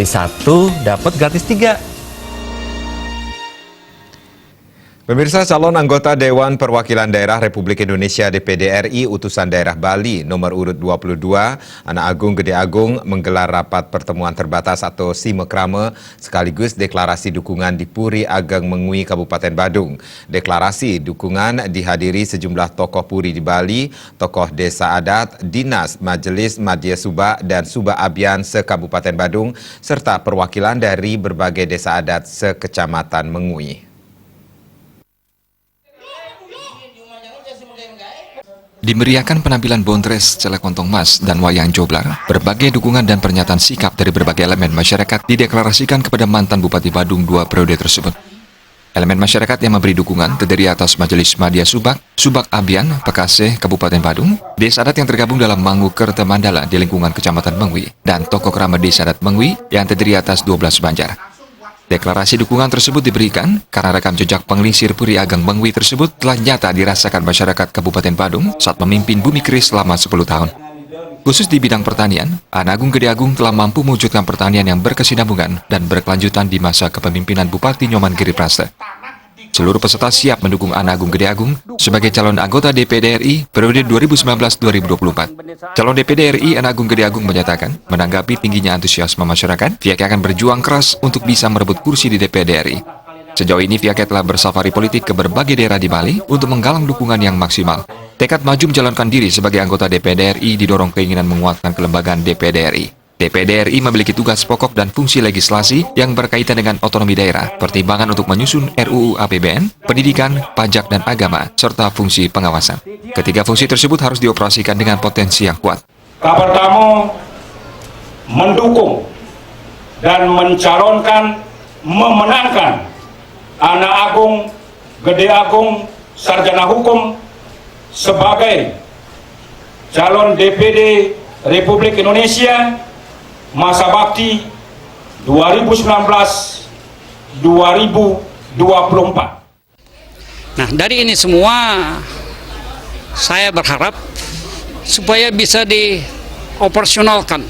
satu dapat gratis 3. Pemirsa, calon anggota Dewan Perwakilan Daerah Republik Indonesia DPD RI Utusan Daerah Bali nomor urut 22, Anak Agung Gede Agung menggelar rapat pertemuan terbatas atau Simekrame sekaligus deklarasi dukungan di Puri Ageng Mengui Kabupaten Badung. Deklarasi dukungan dihadiri sejumlah tokoh Puri di Bali, tokoh desa adat, dinas, majelis Madya Suba dan Suba Abian se-Kabupaten Badung, serta perwakilan dari berbagai desa adat se-Kecamatan Mengui. Dimeriahkan penampilan Bondres, Celek Kontong Mas, dan Wayang Joblar, berbagai dukungan dan pernyataan sikap dari berbagai elemen masyarakat dideklarasikan kepada mantan Bupati Badung 2 periode tersebut. Elemen masyarakat yang memberi dukungan terdiri atas Majelis Madya Subak, Subak Abian, Pekaseh, Kabupaten Badung, desa adat yang tergabung dalam Mangu Kerta Mandala di lingkungan Kecamatan Mengui, dan tokoh keramat desa adat Mengui yang terdiri atas 12 banjar. Deklarasi dukungan tersebut diberikan karena rekam jejak pengelisir Puri Ageng Mengui tersebut telah nyata dirasakan masyarakat Kabupaten Badung saat memimpin Bumi Keris selama 10 tahun. Khusus di bidang pertanian, Anak Agung Gede Agung telah mampu mewujudkan pertanian yang berkesinambungan dan berkelanjutan di masa kepemimpinan Bupati Nyoman Giriprasta. Seluruh peserta siap mendukung Anak Agung Gede Agung sebagai calon anggota DPD RI periode 2019-2024. Calon DPD RI Anak Agung Gede Agung menyatakan, menanggapi tingginya antusiasme masyarakat, pihaknya akan berjuang keras untuk bisa merebut kursi di DPD RI. Sejauh ini pihaknya telah bersafari politik ke berbagai daerah di Bali untuk menggalang dukungan yang maksimal. Tekad maju menjalankan diri sebagai anggota DPD RI didorong keinginan menguatkan kelembagaan DPD RI. DPD RI memiliki tugas pokok dan fungsi legislasi yang berkaitan dengan otonomi daerah, pertimbangan untuk menyusun RUU APBN, pendidikan, pajak dan agama, serta fungsi pengawasan. Ketiga fungsi tersebut harus dioperasikan dengan potensi yang kuat. Pertama, mendukung dan mencalonkan, memenangkan Anak Agung Gede Agung Sarjana Hukum sebagai calon DPD Republik Indonesia masa bakti 2019-2024. Nah, dari ini semua saya berharap supaya bisa dioperasionalkan.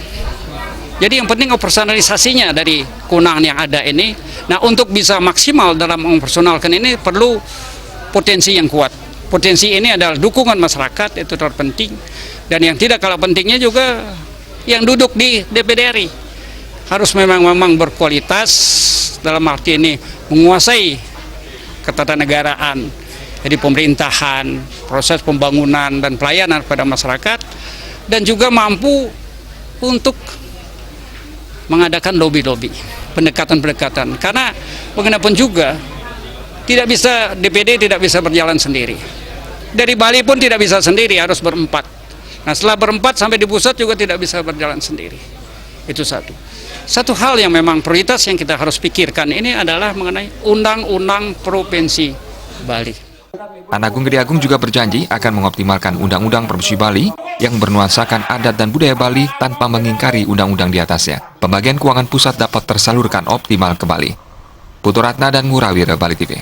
Jadi yang penting operasionalisasinya dari kewenangan yang ada ini. Nah, untuk bisa maksimal dalam mengoperasionalkan ini perlu potensi yang kuat. Potensi ini adalah dukungan masyarakat, itu terpenting. Dan yang tidak kalah pentingnya juga yang duduk di DPD RI harus memang berkualitas, dalam arti ini menguasai ketatanegaraan, jadi pemerintahan, proses pembangunan dan pelayanan pada masyarakat, dan juga mampu untuk mengadakan lobby-lobby, pendekatan-pendekatan. Karena bagaimanapun juga DPD tidak bisa berjalan sendiri. Dari Bali pun tidak bisa sendiri, harus berempat. Nah, setelah berempat sampai di pusat juga tidak bisa berjalan sendiri. Itu satu. Satu hal yang memang prioritas yang kita harus pikirkan ini adalah mengenai Undang-Undang Provinsi Bali. Anak Agung Gede Agung juga berjanji akan mengoptimalkan Undang-Undang Provinsi Bali yang bernuansakan adat dan budaya Bali tanpa mengingkari undang-undang di atasnya. Pembagian keuangan pusat dapat tersalurkan optimal ke Bali. Putu Ratna dan Murawira, Bali TV.